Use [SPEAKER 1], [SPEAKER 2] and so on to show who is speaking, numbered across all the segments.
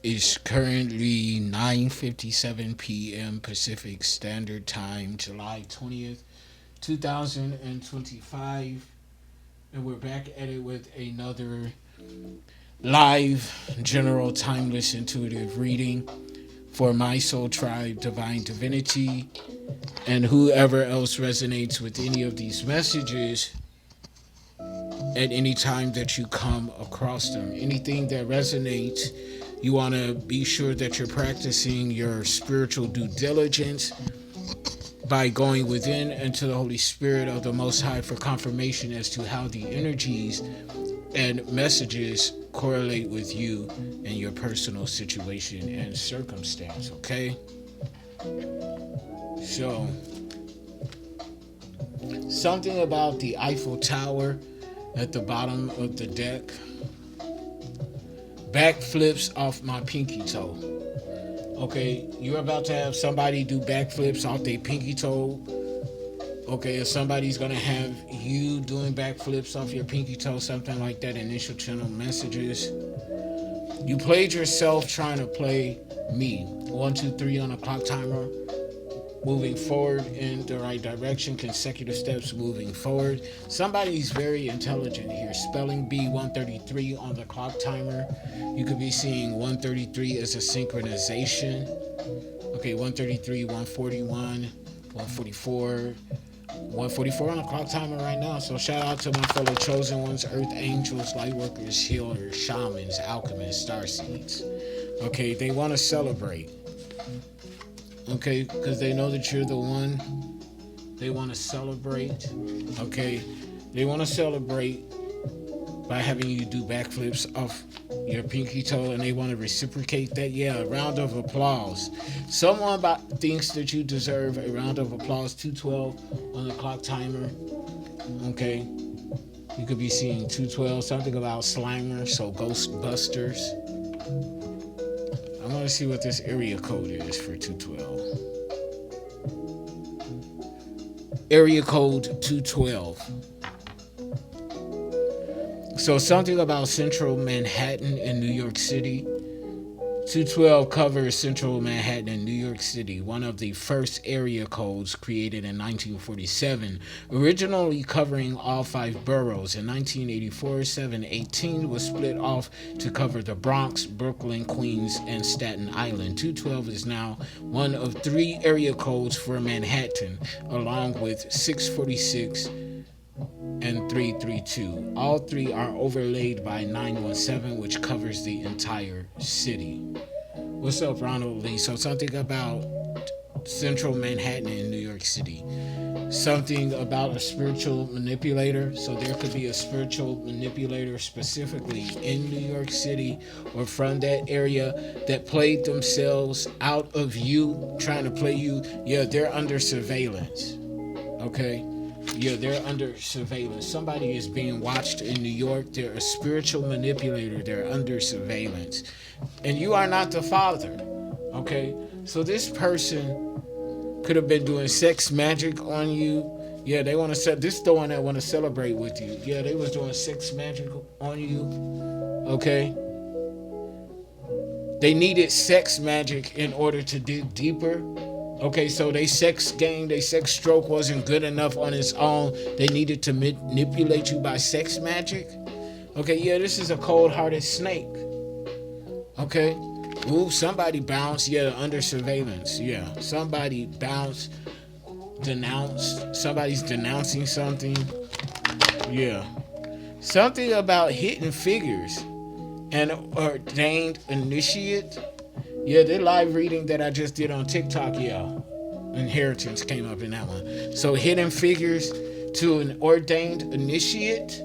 [SPEAKER 1] It's currently 9:57 p.m. Pacific Standard Time, July 20th, 2025. And we're back at it with another live, general, timeless, intuitive reading for my soul tribe, Divine Divinity, and whoever else resonates with any of these messages at any time that you come across them. Anything that resonates, you want to be sure that you're practicing your spiritual due diligence by going within into the Holy Spirit of the Most High for confirmation as to how the energies and messages correlate with you and your personal situation and circumstance, okay? So, something about the Eiffel Tower at the bottom of the deck. Backflips off my pinky toe. Okay, you're about to have somebody do backflips off their pinky toe. Okay, if somebody's gonna have you doing backflips off your pinky toe, something like that, initial channel messages. You played yourself trying to play me. 1, 2, 3 on a clock timer. Moving forward in the right direction, consecutive steps moving forward. Somebody's very intelligent here. Spelling bee 133 on the clock timer. You could be seeing 133 as a synchronization. Okay, 133, 141, 144. 144 on the clock timer right now. So shout out to my fellow chosen ones, earth angels, light workers, healers, shamans, alchemists, starseeds. Okay, they want to celebrate. Okay, because they know that you're the one. They want to celebrate. Okay, they want to celebrate by having you do backflips off your pinky toe, and they want to reciprocate that. Yeah, a round of applause. Someone thinks that you deserve a round of applause. 212 on the clock timer. Okay, you could be seeing 212. Something about Slimer, so Ghostbusters. I want to see what this area code is for 212. Area code 212. So something about Central Manhattan in New York City. 212 covers Central Manhattan in New York City, one of the first area codes created in 1947, originally covering all 5 boroughs. In 1984, 718 was split off to cover the Bronx, Brooklyn, Queens, and Staten Island. 212 is now one of 3 area codes for Manhattan, along with 646 and 332. All 3 are overlaid by 917, which covers the entire city. What's up, Ronald Lee? So something about Central Manhattan in New York City. Something about a spiritual manipulator. So there could be a spiritual manipulator specifically in New York City or from that area that played themselves out of you, trying to play you. Yeah, they're under surveillance. Okay? Yeah, they're under surveillance. Somebody is being watched in New York. They're a spiritual manipulator. They're under surveillance. And you are not the father. Okay? So this person could have been doing sex magic on you. Yeah, they want to set. This is the one that want to celebrate with you. Yeah, they was doing sex magic on you. Okay? They needed sex magic in order to dig deeper. Okay, so they sex game, they sex stroke wasn't good enough on its own. They needed to manipulate you by sex magic. Okay, yeah, this is a cold-hearted snake. Okay, ooh, somebody bounced. Yeah, under surveillance. Yeah, somebody bounced Somebody's denouncing something. Yeah. Something about hidden figures. An ordained initiate. Yeah, the live reading that I just did on TikTok, yeah. Inheritance came up in that one. So hidden figures to an ordained initiate.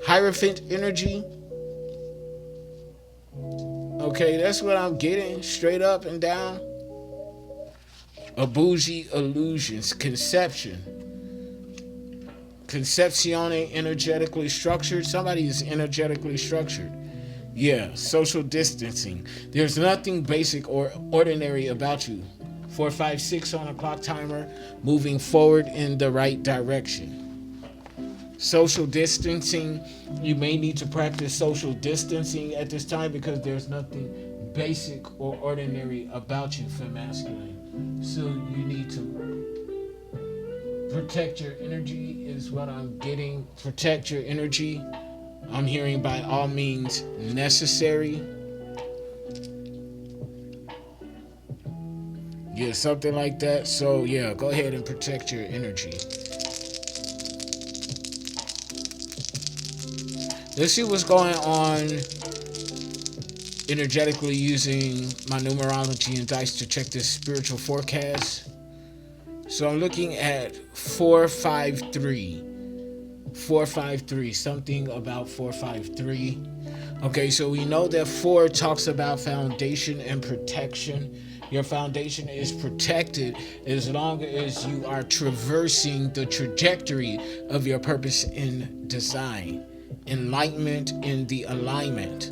[SPEAKER 1] Hierophant energy. Okay, that's what I'm getting straight up and down. A bougie illusions. Conception. Concepcione energetically structured. Somebody is energetically structured. Yeah, social distancing. There's nothing basic or ordinary about you. 456 on a clock timer, moving forward in the right direction. Social distancing. You may need to practice social distancing at this time because there's nothing basic or ordinary about you, femme masculine. So you need to protect your energy is what I'm getting. Protect your energy. I'm hearing by all means necessary. Yeah, something like that. So yeah, go ahead and protect your energy. Let's see what's going on energetically using my numerology and dice to check this spiritual forecast. So I'm looking at 453. 453, something about 453. Okay, so we know that 4 talks about foundation and protection. Your foundation is protected as long as you are traversing the trajectory of your purpose in design. Enlightenment in the alignment.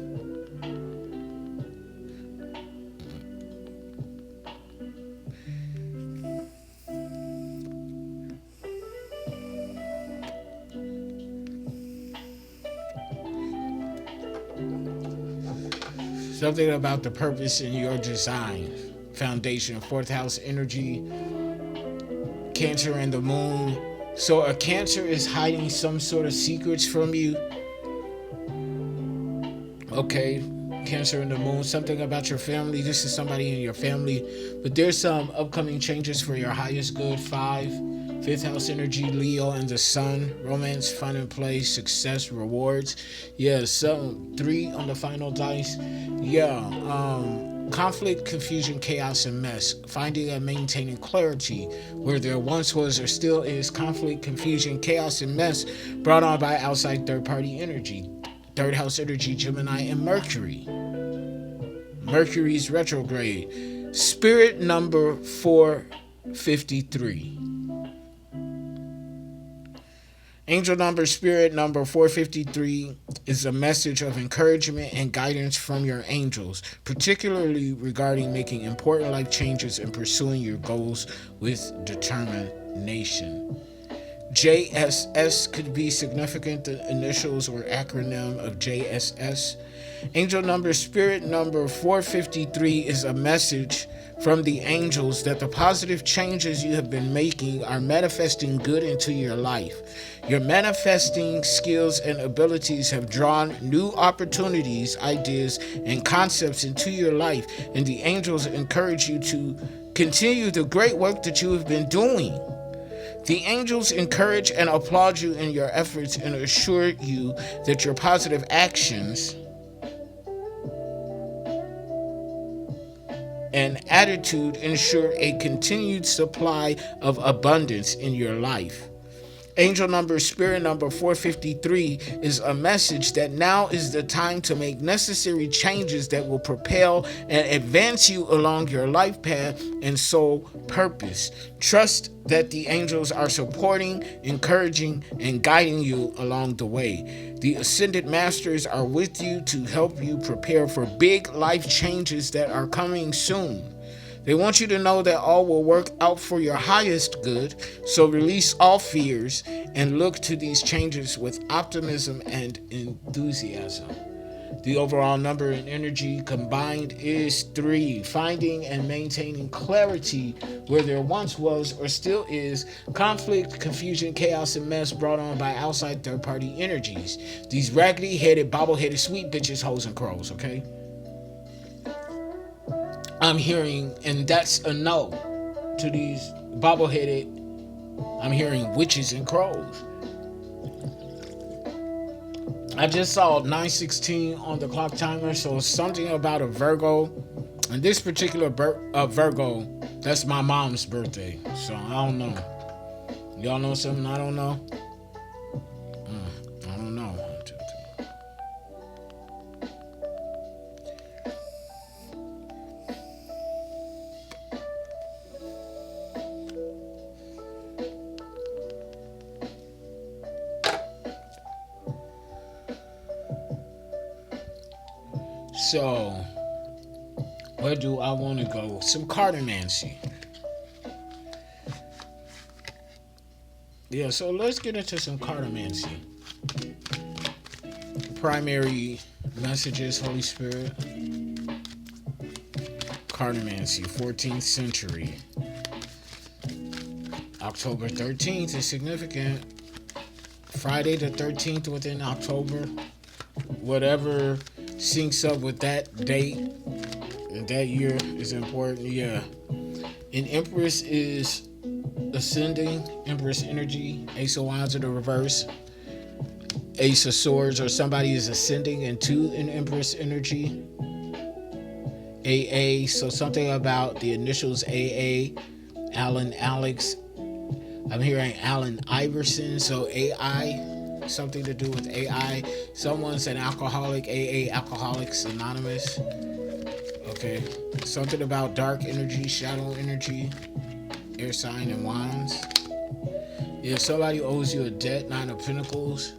[SPEAKER 1] Something about the purpose in your design. Foundation, 4th house energy, Cancer and the moon. So a Cancer is hiding some sort of secrets from you. Okay, Cancer and the moon, something about your family. This is somebody in your family, but there's some upcoming changes for your highest good. 5th house energy, Leo and the sun, romance, fun and play, success, rewards. Yeah, so 3 on the final dice. Yeah, conflict, confusion, chaos, and mess. Finding and maintaining clarity where there once was or still is conflict, confusion, chaos, and mess brought on by outside third-party energy. 3rd house energy, Gemini and Mercury. Mercury's retrograde. Spirit number 453. Angel number, spirit number 453 is a message of encouragement and guidance from your angels, particularly regarding making important life changes and pursuing your goals with determination. JSS could be significant, the initials or acronym of JSS. Angel number, spirit number 453 is a message from the angels that the positive changes you have been making are manifesting good into your life. Your manifesting skills and abilities have drawn new opportunities, ideas, and concepts into your life, and the angels encourage you to continue the great work that you have been doing. The angels encourage and applaud you in your efforts and assure you that your positive actions and attitude ensure a continued supply of abundance in your life. Angel number, spirit number 453 is a message that now is the time to make necessary changes that will propel and advance you along your life path and soul purpose. Trust that the angels are supporting, encouraging, and guiding you along the way. The ascended masters are with you to help you prepare for big life changes that are coming soon. They want you to know that all will work out for your highest good, so release all fears and look to these changes with optimism and enthusiasm. The overall number and energy combined is 3. Finding and maintaining clarity where there once was or still is conflict, confusion, chaos, and mess brought on by outside third-party energies. These raggedy-headed, bobble-headed sweet bitches, hoes, and crows, okay? I'm hearing, and that's a no to these bobble-headed. I'm hearing witches and crows. I just saw 9:16 on the clock timer, so something about a Virgo. And this particular Virgo, that's my mom's birthday. So I don't know. Y'all know something I don't know? I don't know. So, where do I want to go? Some cartomancy. Yeah, so let's get into some cartomancy. Primary messages, Holy Spirit. Cartomancy, 14th century. October 13th is significant. Friday the 13th within October. Whatever syncs up with that date and that year is important. Yeah. And Empress is ascending. Empress energy. Ace of Wands in the reverse. Ace of Swords, or somebody is ascending into an Empress energy. AA, so something about the initials AA. Alan, Alex. I'm hearing Alan Iverson, so AI. Something to do with AI. Someone's an alcoholic. AA, Alcoholics Anonymous. Okay. Something about dark energy, shadow energy. Air sign and wands. Yeah, somebody owes you a debt. 9 of Pentacles.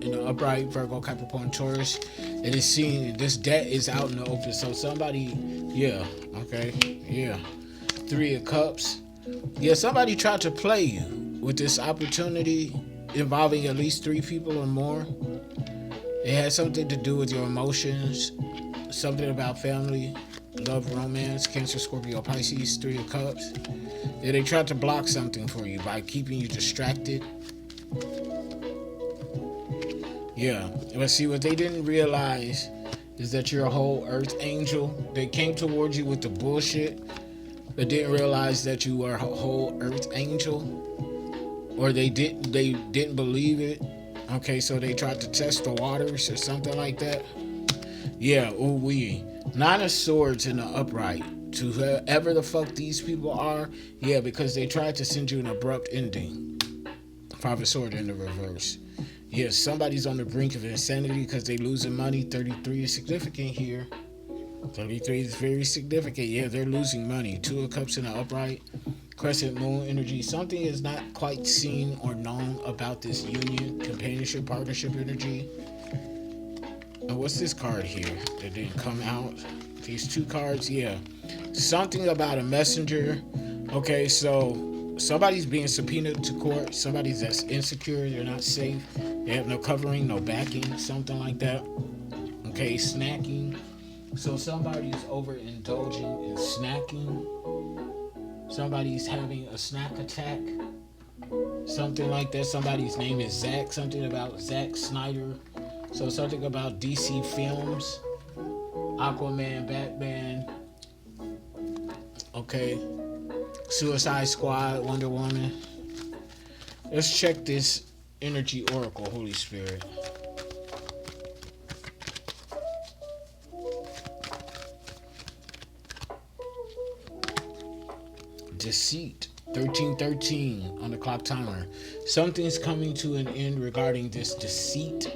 [SPEAKER 1] In the upright, Virgo, Capricorn, Taurus. It is seen, this debt is out in the open. So somebody, yeah, okay, yeah. 3 of Cups. Yeah, somebody tried to play you with this opportunity involving at least 3 people or more. It had something to do with your emotions, something about family, love, romance, Cancer, Scorpio, Pisces, 3 of Cups. Yeah, they tried to block something for you by keeping you distracted. Yeah, but see, what they didn't realize is that you're a whole earth angel. They came towards you with the bullshit, but didn't realize that you are a whole earth angel. Or they didn't believe it. Okay, so they tried to test the waters or something like that. Yeah, ooh wee. 9 of Swords in the upright. To whoever the fuck these people are, yeah, because they tried to send you an abrupt ending. 5 of Swords in the reverse. Yeah, somebody's on the brink of insanity because they losing money. 33 is significant here. 33 is very significant. Yeah, they're losing money. 2 of Cups in the upright. Crescent moon energy. Something is not quite seen or known about this union, companionship, partnership energy. And what's this card here that didn't come out? These 2 cards, yeah. Something about a messenger. Okay, so somebody's being subpoenaed to court. Somebody's that's insecure. They're not safe. They have no covering, no backing, something like that. Okay, snacking. So somebody's overindulging in snacking. Somebody's having a snack attack. Something like that. Somebody's name is Zack. Something about Zack Snyder. So something about DC Films. Aquaman, Batman. Okay. Suicide Squad, Wonder Woman. Let's check this energy oracle, Holy Spirit. Deceit. 1313 on the clock timer. Something's coming to an end regarding this deceit.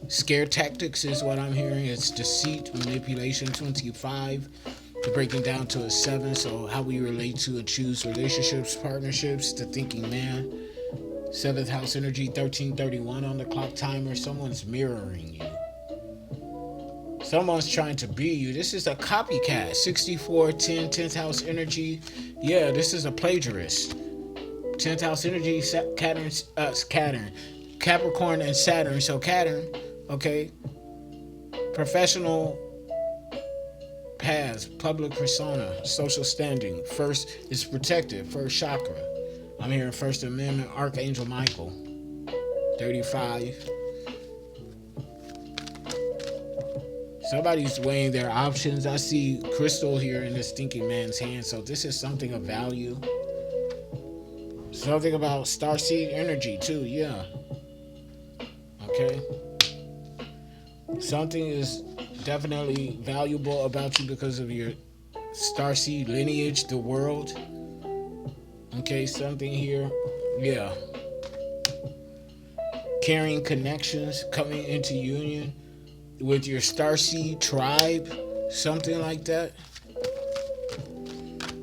[SPEAKER 1] Scare tactics is what I'm hearing. It's deceit, manipulation. 25. Breaking down to a 7. So how we relate to and choose relationships, partnerships, the thinking man. 7th house energy. 1331 on the clock timer. Someone's mirroring you. Someone's trying to be you. This is a copycat. 6410, 10th house energy. Yeah, this is a plagiarist. 10th house energy, Capricorn and Saturn. So Saturn, okay. Professional paths, public persona, social standing. First is protected, first chakra. I'm hearing First Amendment, Archangel Michael. 35. Somebody's weighing their options. I see crystal here in this thinking man's hand. So this is something of value. Something about starseed energy too. Yeah. Okay. Something is definitely valuable about you because of your starseed lineage, the world. Okay, something here. Yeah. Carrying connections, coming into union with your starseed tribe, something like that.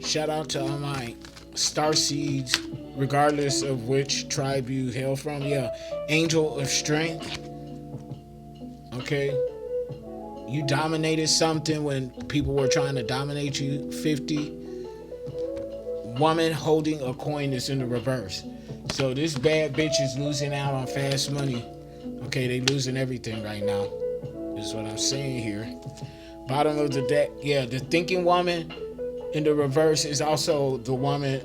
[SPEAKER 1] Shout out to all my starseeds, regardless of which tribe you hail from. Yeah, angel of strength. Okay, you dominated something when people were trying to dominate you. 50. Woman holding a coin is in the reverse. So this bad bitch is losing out on fast money. Okay, they losing everything right now. Is what I'm saying here. Bottom of the deck, yeah, the thinking woman in the reverse is also the woman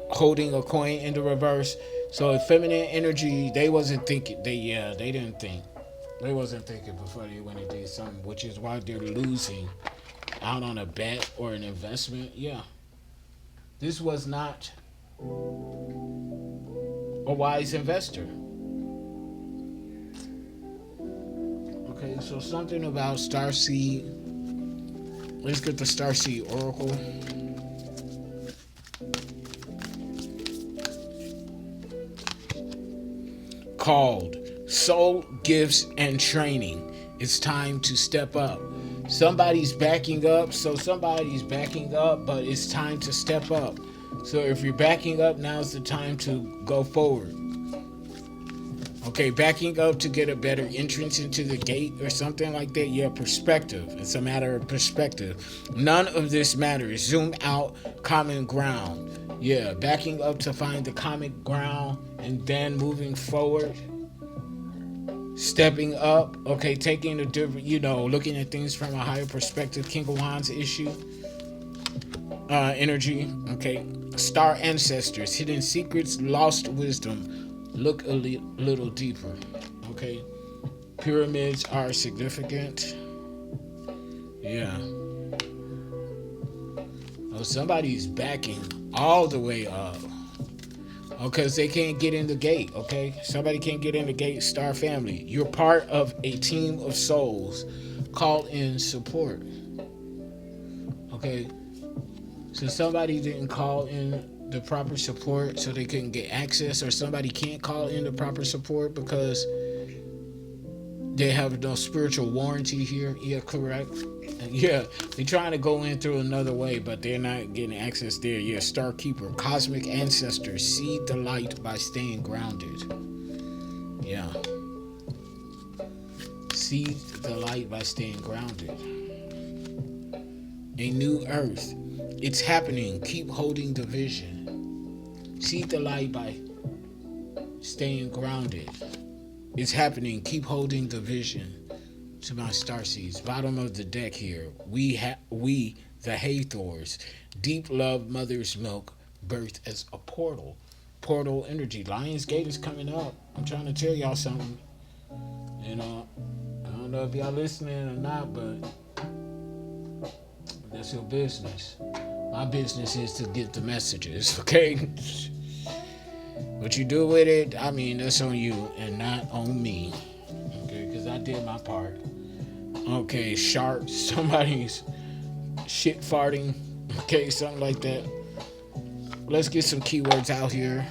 [SPEAKER 1] holding a coin in the reverse. So feminine energy, they wasn't thinking. They didn't think. They wasn't thinking before they went and did something, which is why they're losing out on a bet or an investment. Yeah. This was not a wise investor. Okay, so something about Starseed. Let's get the Starseed Oracle. Called Soul Gifts and Training. It's time to step up. Somebody's backing up, but it's time to step up. So if you're backing up, now's the time to go forward. Okay, backing up to get a better entrance into the gate or something like that. Yeah, perspective. It's a matter of perspective. None of this matters. Zoom out, common ground. Yeah, backing up to find the common ground and then moving forward. Stepping up, okay, taking a different, looking at things from a higher perspective. King of Wands issue. Energy, okay. Star ancestors, hidden secrets, lost wisdom. Look a little deeper, okay. Pyramids are significant. Yeah. Oh, somebody's backing all the way up. Because they can't get in the gate, okay? Somebody can't get in the gate, Star family. You're part of a team of souls called in support. Okay? So somebody didn't call in the proper support so they couldn't get access, or somebody can't call in the proper support because they have no spiritual warranty here. Yeah, correct. Yeah, they're trying to go in through another way, but they're not getting access there. Yeah, Star Keeper, cosmic ancestors, seed the light by staying grounded. Yeah. Seed the light by staying grounded. A new earth. It's happening. Keep holding the vision. Seed the light by staying grounded. It's happening. Keep holding the vision. To my starseeds, bottom of the deck here. We the Hathors, deep love, mother's milk, birth as a portal energy. Lion's Gate is coming up. I'm trying to tell y'all something. I don't know if y'all listening or not, but that's your business. My business is to get the messages, okay? What you do with it, that's on you and not on me. Okay, because I did my part. Okay, shark, somebody's shit farting. Okay, something like that. Let's get some keywords out here.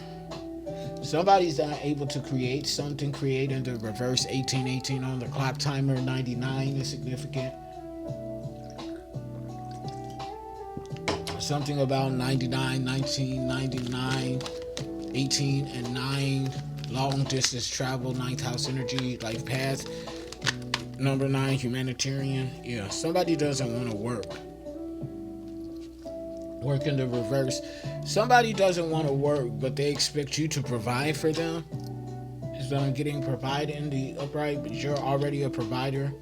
[SPEAKER 1] Somebody's not able to create something. Create in the reverse. 1818 on the clock. Timer 99 is significant. Something about 99, 1999, 18 and 9. Long distance travel. 9th house energy. Life path. Number 9, humanitarian. Yeah, somebody doesn't want to work. Work in the reverse. Somebody doesn't want to work, but they expect you to provide for them. So I'm getting provided in the upright, but you're already a provider.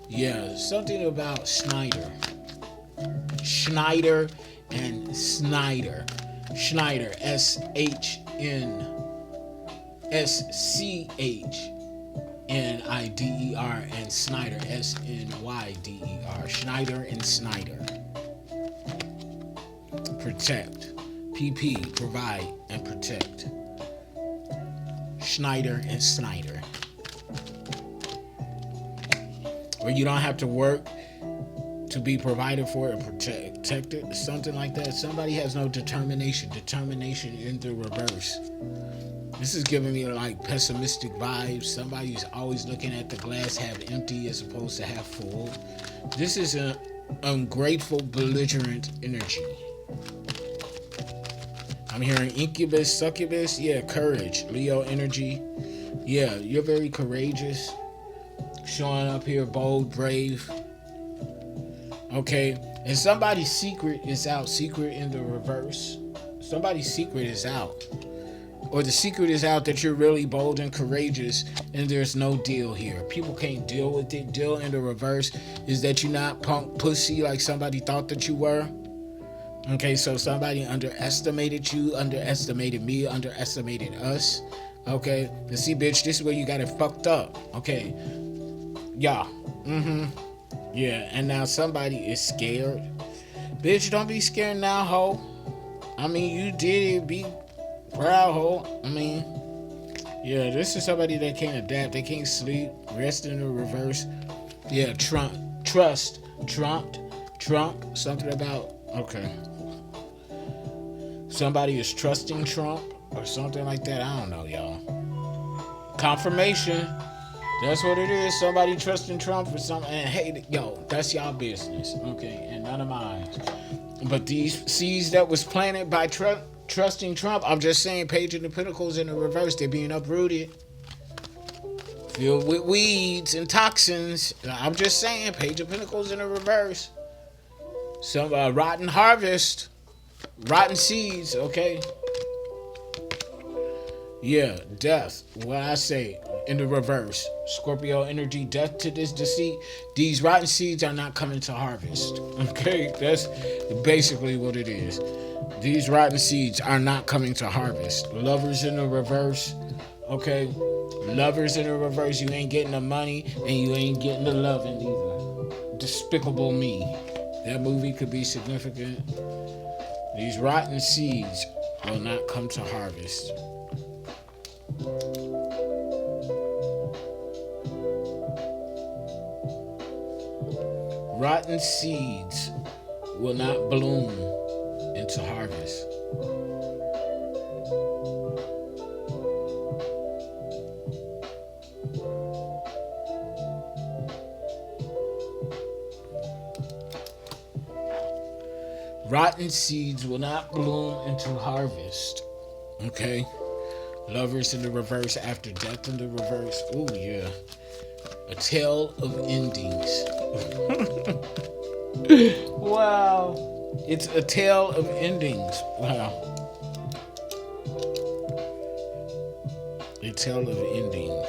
[SPEAKER 1] Yeah, something about Schneider and Snyder. Schneider, SHNSCH. and Snyder, Snyder. Schneider and Snyder. Protect. PP, provide and protect. Schneider and Snyder. Or you don't have to work to be provided for and protected, something like that. Somebody has no determination. Determination in the reverse. This is giving me like pessimistic vibes. Somebody's always looking at the glass half empty as opposed to half full. This is an ungrateful, belligerent energy. I'm hearing incubus, succubus. Yeah, courage. Leo energy. Yeah, you're very courageous. Showing up here, bold, brave. Okay, and somebody's secret is out. Secret in the reverse. Somebody's secret is out. Or the secret is out that you're really bold and courageous and there's no deal here. People can't deal with it. Deal in the reverse is that you're not punk pussy like somebody thought that you were. Okay, so somebody underestimated you, underestimated me, underestimated us. Okay, and see, bitch, this is where you got it fucked up. Okay, yeah, yeah, and now somebody is scared. Bitch, don't be scared now, ho. I mean, you did it, be proud, ho. I mean, yeah, this is somebody that can't adapt. They can't sleep, rest in the reverse. Yeah, trust, trumped, something about, okay. Somebody is trusting Trump or something like that. I don't know, y'all. Confirmation. That's what it is. Somebody trusting Trump for something. And hey, yo, that's y'all business. Okay, and none of mine. But these seeds that was planted by trusting Trump, I'm just saying, Page of the Pentacles in the reverse, they're being uprooted. Filled with weeds and toxins. I'm just saying, Page of Pentacles in the reverse. Some rotten harvest. Rotten seeds, okay? Yeah, death. What I say in the reverse. Scorpio energy, death to this deceit. These rotten seeds are not coming to harvest. Okay, that's basically what it is. These rotten seeds are not coming to harvest. Lovers in the reverse. Okay, lovers in the reverse. You ain't getting the money and you ain't getting the loving either. Despicable Me. That movie could be significant. These rotten seeds will not come to harvest. Rotten seeds will not bloom into harvest. Rotten seeds will not bloom into harvest. Okay? Lovers in the reverse after death in the reverse. Ooh, yeah. A tale of endings. Wow. It's a tale of endings. Wow. A tale of endings.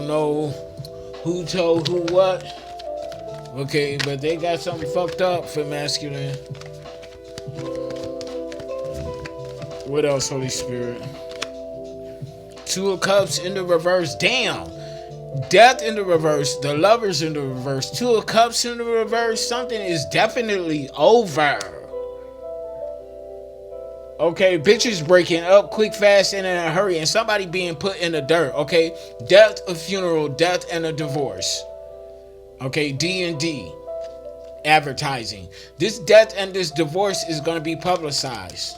[SPEAKER 1] Know who told who what. Okay, but they got something fucked up for masculine. What else, Holy Spirit? Two of Cups in the reverse. Damn. Death in the reverse. The Lovers in the reverse. Two of Cups in the reverse. Something is definitely over. Okay, bitches breaking up quick, fast, and in a hurry, and somebody being put in the dirt. Okay, death, a funeral, death, and a divorce. Okay, D&D, advertising. This death and this divorce is going to be publicized.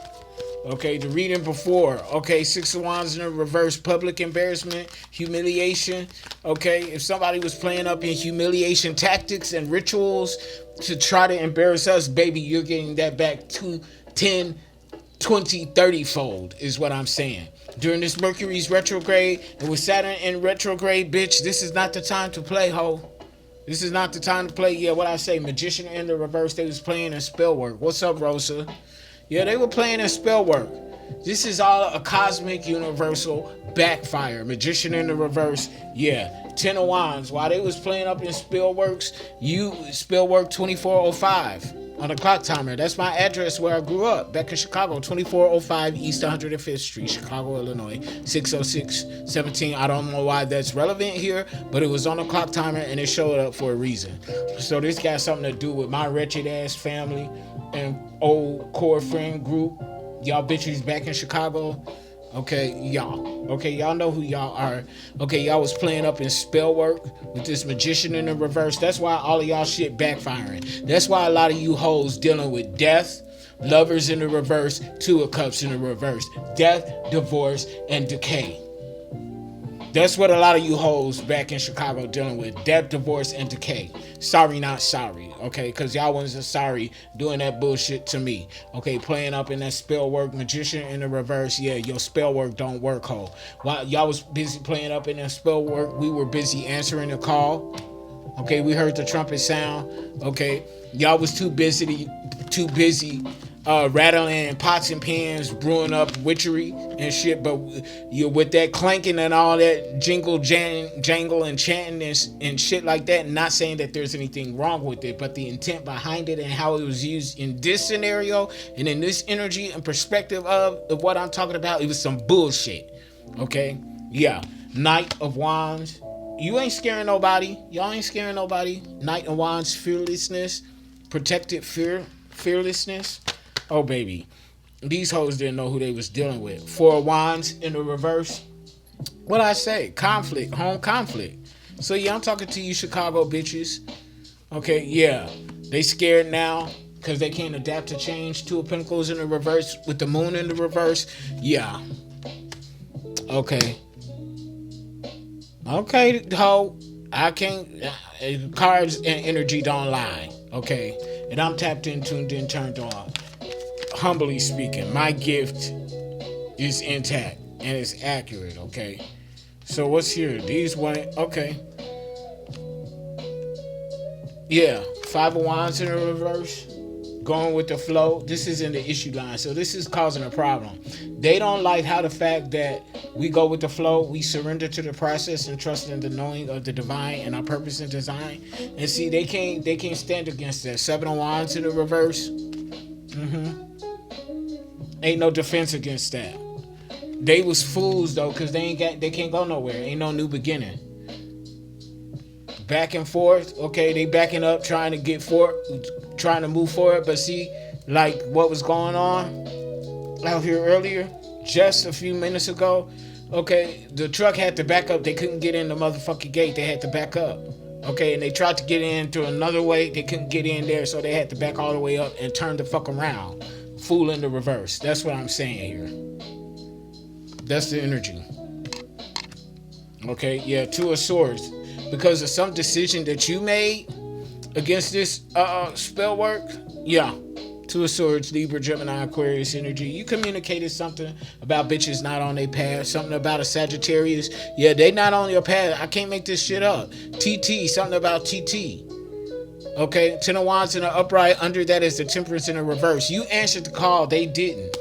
[SPEAKER 1] Okay, the reading before. Okay, Six of Wands in the reverse, public embarrassment, humiliation. Okay, if somebody was playing up in humiliation tactics and rituals to try to embarrass us, baby, you're getting that back 10, 20, 30 fold is what I'm saying. During this Mercury's retrograde and with Saturn in retrograde, bitch, this is not the time to play, ho. This is not the time to play. Yeah, what I say, Magician in the reverse, they was playing in spell work. What's up, Rosa? Yeah, they were playing in spell work. This is all a cosmic universal backfire. Magician in the reverse, yeah. Ten of Wands. While they was playing up in Spillworks, Spillwork 2405 on the clock timer. That's my address where I grew up, back in Chicago, 2405 East 105th Street, Chicago, Illinois, 60617. I don't know why that's relevant here, but it was on the clock timer and it showed up for a reason. So this got something to do with my wretched ass family and old core friend group. Y'all bitches back in Chicago. Okay, y'all. Okay, y'all know who y'all are. Okay, y'all was playing up in Spellwork with this magician in the reverse. That's why all of y'all shit backfiring. That's why a lot of you hoes dealing with death, lovers in the reverse, two of cups in the reverse. Death, divorce, and decay. That's what a lot of you hoes back in Chicago dealing with. Death, divorce, and decay. Sorry, not sorry. Okay, because y'all wasn't sorry doing that bullshit to me. Okay, playing up in that spell work, magician in the reverse. Yeah, your spell work don't work, ho. While y'all was busy playing up in that spell work, we were busy answering the call. Okay, we heard the trumpet sound. Okay, y'all was too busy rattling pots and pans, brewing up witchery and shit. But you with that clanking and all that jangle and chanting and shit like that. Not saying that there's anything wrong with it, but the intent behind it and how it was used in this scenario and in this energy and perspective of what I'm talking about, it was some bullshit. Okay, yeah. Knight of Wands. You ain't scaring nobody. Y'all ain't scaring nobody. Knight of Wands, fearlessness, protected fearlessness. Oh, baby. These hoes didn't know who they was dealing with. Four of Wands in the reverse. What I say? Conflict. Home conflict. So, yeah, I'm talking to you Chicago bitches. Okay, yeah. They scared now because they can't adapt to change. Two of Pentacles in the reverse with the moon in the reverse. Yeah. Okay. Okay, ho. I can't. Cards and energy don't lie. Okay. And I'm tapped in, tuned in, turned on. Humbly speaking, my gift is intact and it's accurate, okay? So what's here? These one, okay. Yeah, Five of Wands in the reverse, going with the flow. This is in the issue line, so this is causing a problem. They don't like how the fact that we go with the flow, we surrender to the process and trust in the knowing of the divine and our purpose and design. And see, they can't stand against that. Seven of Wands in the reverse. Ain't no defense against that. They was fools though, cause they can't go nowhere. Ain't no new beginning. Back and forth, okay, they backing up, trying to move forward, but see, like what was going on out here earlier, just a few minutes ago, okay, the truck had to back up. They couldn't get in the motherfucking gate. They had to back up. Okay, and they tried to get in through another way. They couldn't get in there, so they had to back all the way up and turn the fuck around. Fool in the reverse. That's what I'm saying here. That's the energy. Okay, yeah, Two of Swords. Because of some decision that you made against this spell work, yeah. Two of Swords, Libra, Gemini, Aquarius energy. You communicated something about bitches not on their path. Something about a Sagittarius. Yeah, they not on your path. I can't make this shit up. TT, something about TT. Okay, Ten of Wands in the upright. Under that is the Temperance in the reverse. You answered the call. They didn't.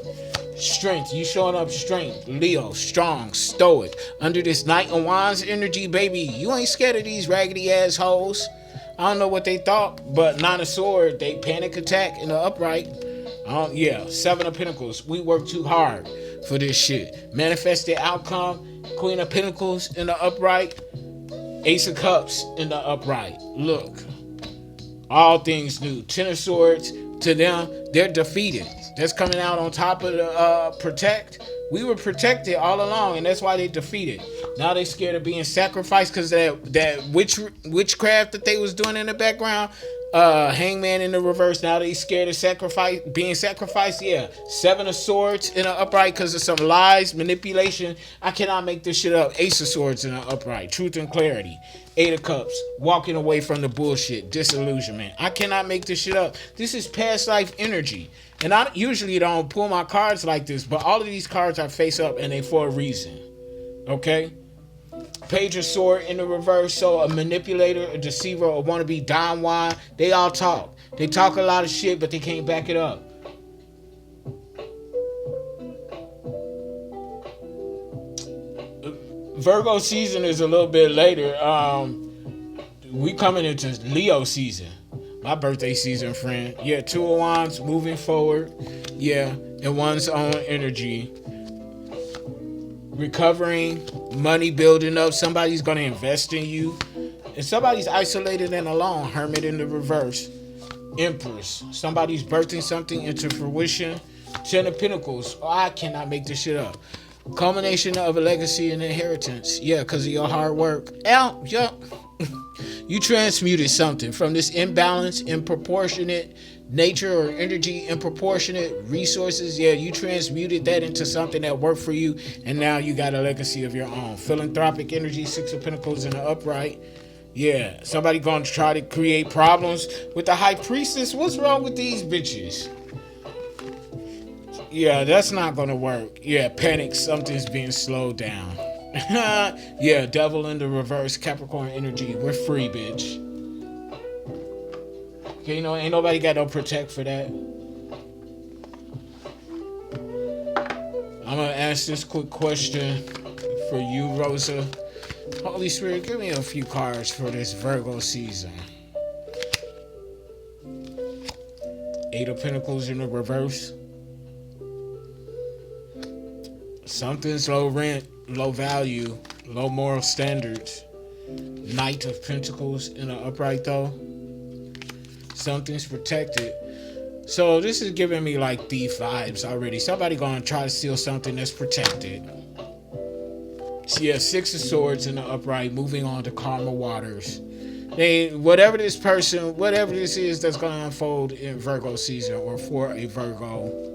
[SPEAKER 1] Strength. You showing up strength. Leo, strong, stoic. Under this Knight of Wands energy, baby, you ain't scared of these raggedy assholes. I don't know what they thought, but Nine of Swords, they panic attack in the upright. Yeah, Seven of Pentacles. We work too hard for this shit. Manifested outcome. Queen of Pentacles in the upright. Ace of Cups in the upright. Look. All things new. Ten of Swords, to them, they're defeated. That's coming out on top of the protect. We were protected all along, and that's why they defeated. Now they scared of being sacrificed because that witchcraft that they was doing in the background. Hangman in the reverse. Now they scared of being sacrificed. Yeah. Seven of Swords in an upright because of some lies, manipulation. I cannot make this shit up. Ace of Swords in an upright. Truth and clarity. Eight of Cups. Walking away from the bullshit. Disillusionment. I cannot make this shit up. This is past life energy. And I usually don't pull my cards like this, but all of these cards are face up and they for a reason. Okay? Page of Sword in the reverse. So a manipulator, a deceiver, a wannabe Don Juan. They all talk. They talk a lot of shit, but they can't back it up. Virgo season is a little bit later. We coming into Leo season. My birthday season, friend. Yeah, Two of Wands moving forward. Yeah, in one's own energy. Recovering, money building up. Somebody's going to invest in you. And somebody's isolated and alone. Hermit in the reverse. Empress. Somebody's birthing something into fruition. Ten of Pentacles. Oh, I cannot make this shit up. Culmination of a legacy and inheritance. Yeah, because of your hard work. Yeah. You transmuted something from this imbalance, improportionate nature or energy, improportionate resources. Yeah, you transmuted that into something that worked for you, and now you got a legacy of your own. Philanthropic energy, Six of Pentacles in the upright. Yeah, somebody gonna try to create problems with the High Priestess. What's wrong with these bitches? Yeah, that's not gonna work. Yeah, panic, something's being slowed down. Yeah, Devil in the reverse, Capricorn energy. We're free, bitch. Okay, ain't nobody got no protect for that. I'm gonna ask this quick question for you, Rosa. Holy Spirit, give me a few cards for this Virgo season. Eight of Pentacles in the reverse. Something's low rent, low value, low moral standards. Knight of Pentacles in the upright though. Something's protected. So this is giving me like thief vibes already. Somebody gonna try to steal something that's protected. So yeah, Six of Swords in the upright, moving on to karma waters. Whatever this is that's gonna unfold in Virgo season or for a Virgo.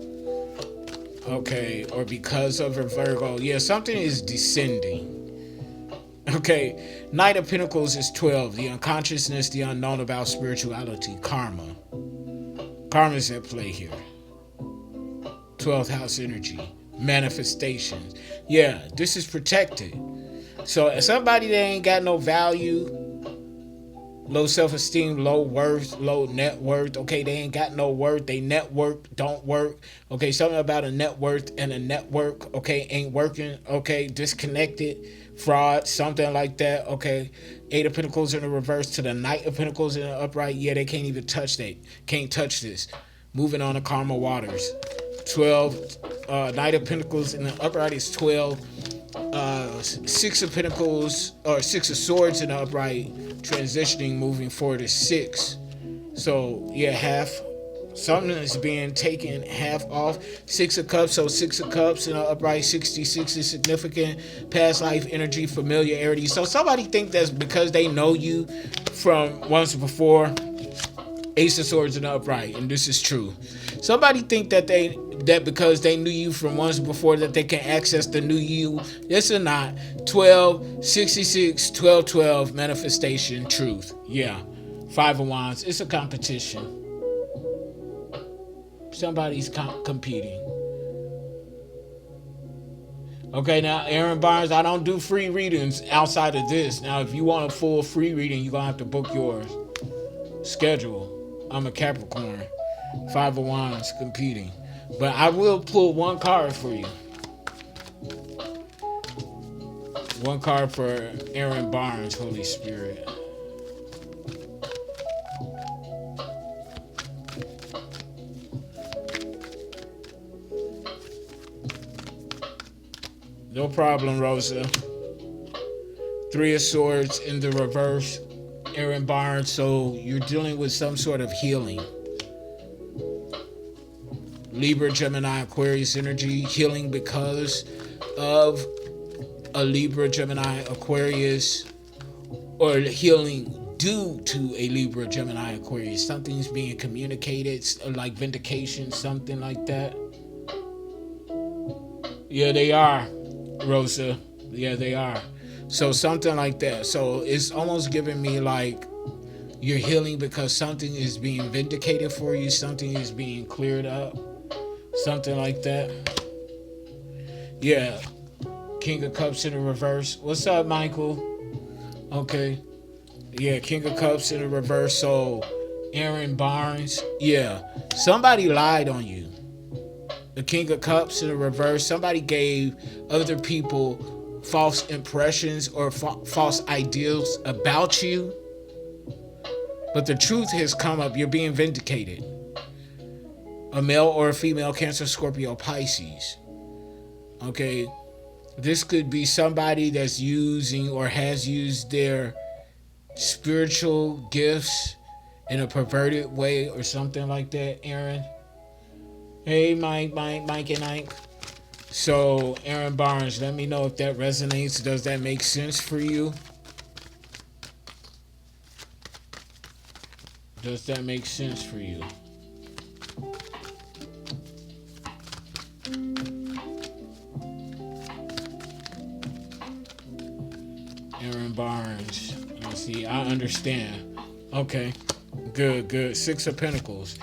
[SPEAKER 1] Okay, or because of a Virgo. Yeah, something is descending. Okay, Knight of Pentacles is 12. The unconsciousness, the unknown about spirituality, karma. Karma's at play here. 12th house energy, manifestations. Yeah, this is protected. So somebody that ain't got no value, low self-esteem, low worth, low net worth. Okay, they ain't got no worth. They network don't work. Okay, something about a net worth and a network. Okay, ain't working. Okay, disconnected, fraud, something like that. Okay, Eight of Pentacles in the reverse to the Knight of Pentacles in the upright. Yeah, they can't even touch that. Can't touch this. Moving on to karma waters. 12. Knight of Pentacles in the upright is 12. Six of Pentacles or Six of Swords in the upright, transitioning, moving forward is 6. So yeah, half. Something is being taken half off. Six of Cups, so Six of Cups in the upright, 66 is significant. Past life energy, familiarity. So somebody think that's because they know you from once before. Ace of Swords in the upright, and this is true. Somebody think that because they knew you from once before that they can access the new you. Yes or not? 12, 66, 12, 12, manifestation, truth. Yeah. Five of Wands. It's a competition. Somebody's competing. Okay, now, Aaron Barnes, I don't do free readings outside of this. Now, if you want a full free reading, you're going to have to book yours. Schedule. I'm a Capricorn. Five of Wands competing. But I will pull one card for you. One card for Aaron Barnes, Holy Spirit. No problem, Rosa. Three of Swords in the reverse. Aaron Barnes, so you're dealing with some sort of healing. Libra, Gemini, Aquarius energy, healing because of a Libra, Gemini, Aquarius, or healing due to a Libra, Gemini, Aquarius. Something's being communicated, like vindication, something like that. Yeah, they are, Rosa. Yeah, they are. So something like that. So it's almost giving me like you're healing because something is being vindicated for you. Something is being cleared up. Something like that. Yeah. King of Cups in the reverse. What's up, Michael? Okay. Yeah, King of Cups in the reverse. So Aaron Barnes. Yeah. Somebody lied on you. The King of Cups in the reverse. Somebody gave other people false impressions or false ideals about you. But the truth has come up. You're being vindicated. A male or a female, Cancer, Scorpio, Pisces. Okay. This could be somebody that's using or has used their spiritual gifts in a perverted way or something like that, Aaron. Hey, Mike and Ike. So, Aaron Barnes, let me know if that resonates. Does that make sense for you? Does that make sense for you? Aaron Barnes. Let's see. I understand. Okay. Good. Six of Pentacles.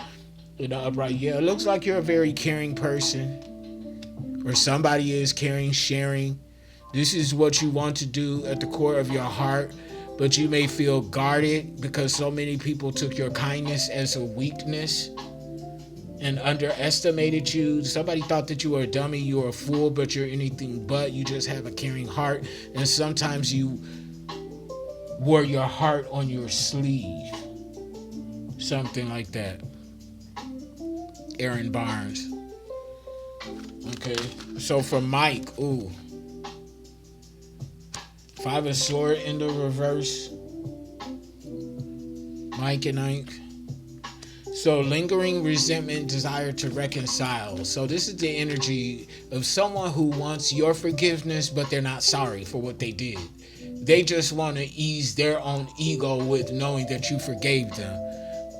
[SPEAKER 1] In the upright. Yeah, it looks like you're a very caring person. Or somebody is caring, sharing. This is what you want to do at the core of your heart. But you may feel guarded because so many people took your kindness as a weakness and underestimated you. Somebody thought that you were a dummy, you were a fool, but you're anything but. You just have a caring heart. And sometimes you wore your heart on your sleeve. Something like that. Aaron Barnes. Okay. So for Mike, ooh. Five of Swords in the reverse. Mike and Ike. So lingering resentment, desire to reconcile. So this is the energy of someone who wants your forgiveness, but they're not sorry for what they did. They just want to ease their own ego with knowing that you forgave them.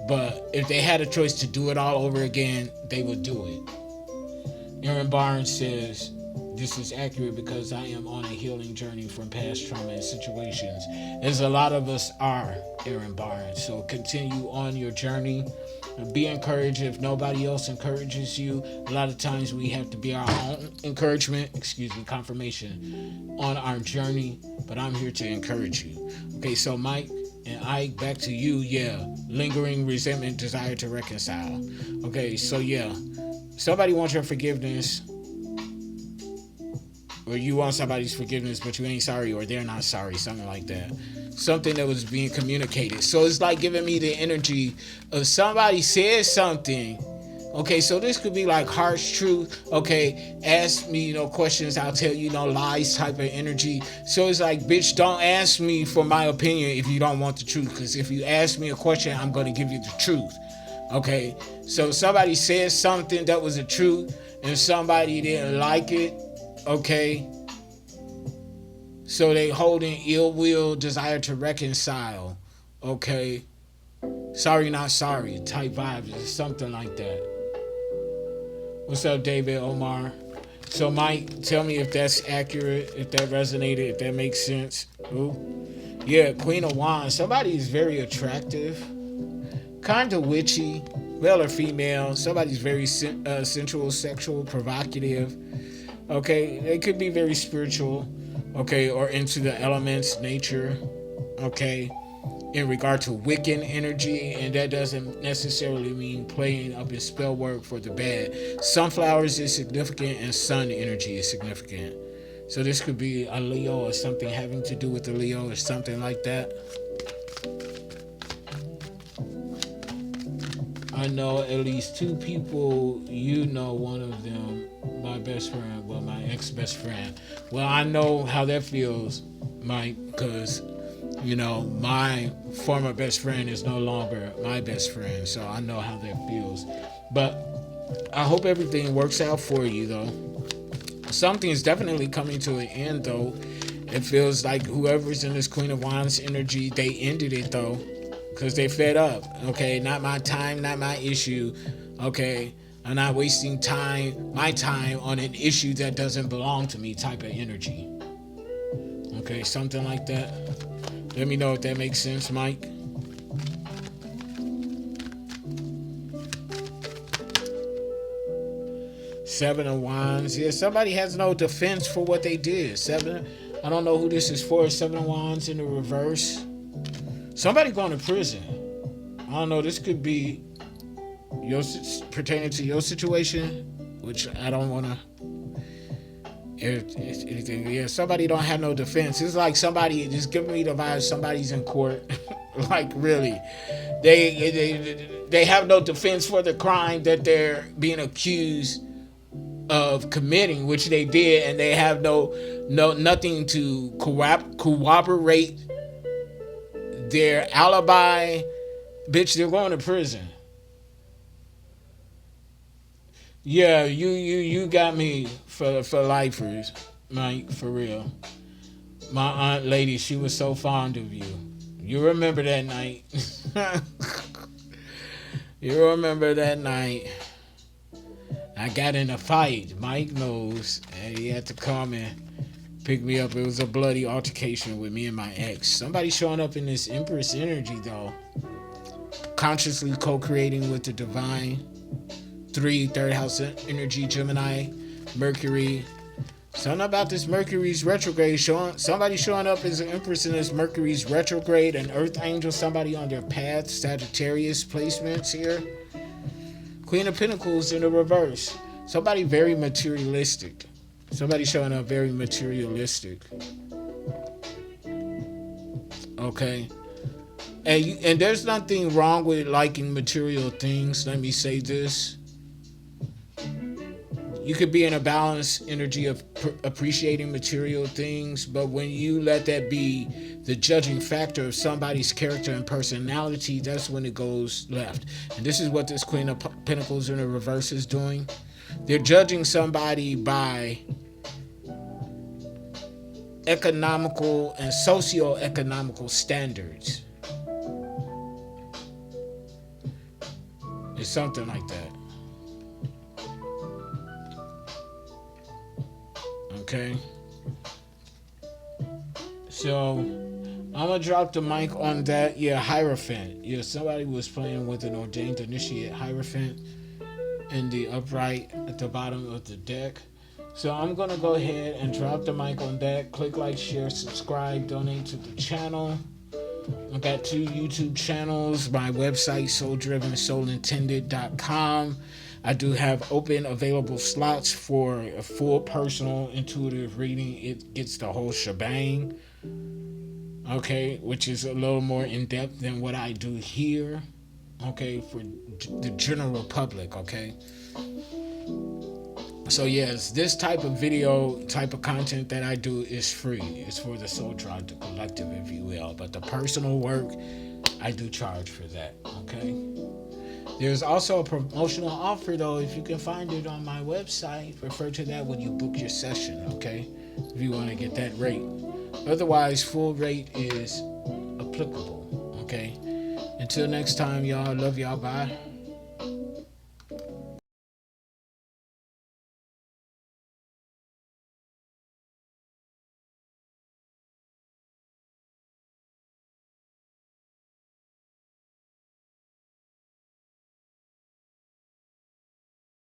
[SPEAKER 1] But if they had a choice to do it all over again, they would do it. Aaron Barnes says, this is accurate because I am on a healing journey from past trauma and situations. As a lot of us are, Aaron Barnes. So continue on your journey. Be encouraged if nobody else encourages you. A lot of times we have to be our own confirmation on our journey. But I'm here to encourage you. Okay, so Mike and Ike, back to you. Yeah, lingering resentment, desire to reconcile. Okay, so yeah, somebody wants your forgiveness. Or you want somebody's forgiveness, but you ain't sorry, or they're not sorry, something like that. Something that was being communicated. So it's like giving me the energy of somebody said something. Okay, so this could be like harsh truth. Okay, ask me, questions, I'll tell you, lies type of energy. So it's like, bitch, don't ask me for my opinion if you don't want the truth. Because if you ask me a question, I'm going to give you the truth. Okay, so somebody said something that was the truth, and somebody didn't like it. Okay, so they holding ill will, desire to reconcile. Okay, sorry not sorry type vibes, something like that. What's up, David Omar? So Mike, tell me if that's accurate, if that resonated, if that makes sense. Ooh. Yeah, Queen of Wands. Somebody is very attractive, kind of witchy, male or female. Somebody's very sensual, sexual, provocative. Okay, they could be very spiritual, okay, or into the elements, nature, okay, in regard to Wiccan energy, and that doesn't necessarily mean playing up in spell work for the bad. Sunflowers is significant, and sun energy is significant. So this could be a Leo or something having to do with the Leo or something like that. I know at least two people, one of them, my best friend, well, my ex-best friend. Well, I know how that feels, Mike, because, my former best friend is no longer my best friend, so I know how that feels. But I hope everything works out for you, though. Something is definitely coming to an end, though. It feels like whoever's in this Queen of Wands energy, they ended it, though. Because they fed up. Okay, not my time, not my issue. Okay, I'm not wasting my time on an issue that doesn't belong to me type of energy. Okay, something like that. Let me know if that makes sense, Mike. Seven of Wands. Yeah, somebody has no defense for what they did. I don't know who this is for. Seven of Wands in the reverse. Somebody going to prison. I don't know. This could be pertaining to your situation, which I don't want to Anything. Yeah, somebody don't have no defense. It's like somebody just giving me the vibe somebody's in court. Like really, they have no defense for the crime that they're being accused of committing, which they did, and they have nothing to corroborate their alibi. Bitch, they're going to prison. Yeah, you got me for lifers, Mike, for real. My aunt lady, she was so fond of you. You remember that night. You remember that night. I got in a fight. Mike knows. And he had to come and pick me up. It was a bloody altercation with me and my ex. Somebody showing up in this Empress energy, though. Consciously co-creating with the divine. 3, third house energy, Gemini, Mercury. Something about this Mercury's retrograde somebody showing up as an Empress in this Mercury's retrograde, an Earth angel, somebody on their path, Sagittarius placements here. Queen of Pentacles in the reverse. Somebody very materialistic. Somebody showing up very materialistic. Okay. And there's nothing wrong with liking material things. Let me say this. You could be in a balanced energy of appreciating material things, but when you let that be the judging factor of somebody's character and personality, that's when it goes left. And this is what this Queen of Pentacles in the reverse is doing. They're judging somebody by economical and socio-economical standards. It's something like that. Okay. So I'm gonna drop the mic on that. Yeah, Hierophant. Yeah, somebody was playing with an ordained initiate Hierophant in the upright at the bottom of the deck. So I'm gonna go ahead and drop the mic on that. Click like, share, subscribe, donate to the channel. I got 2 YouTube channels, my website, souldriven.soulintended.com. I do have open available slots for a full personal intuitive reading. It gets the whole shebang. Okay, which is a little more in depth than what I do here. Okay, for the general public, okay? So yes, this type of video, type of content that I do is free. It's for the Soul Tribe, the collective, if you will. But the personal work, I do charge for that, okay? There's also a promotional offer, though, if you can find it on my website. Refer to that when you book your session, okay? If you want to get that rate. Otherwise, full rate is applicable, okay? Until next time, y'all. Love y'all. Bye.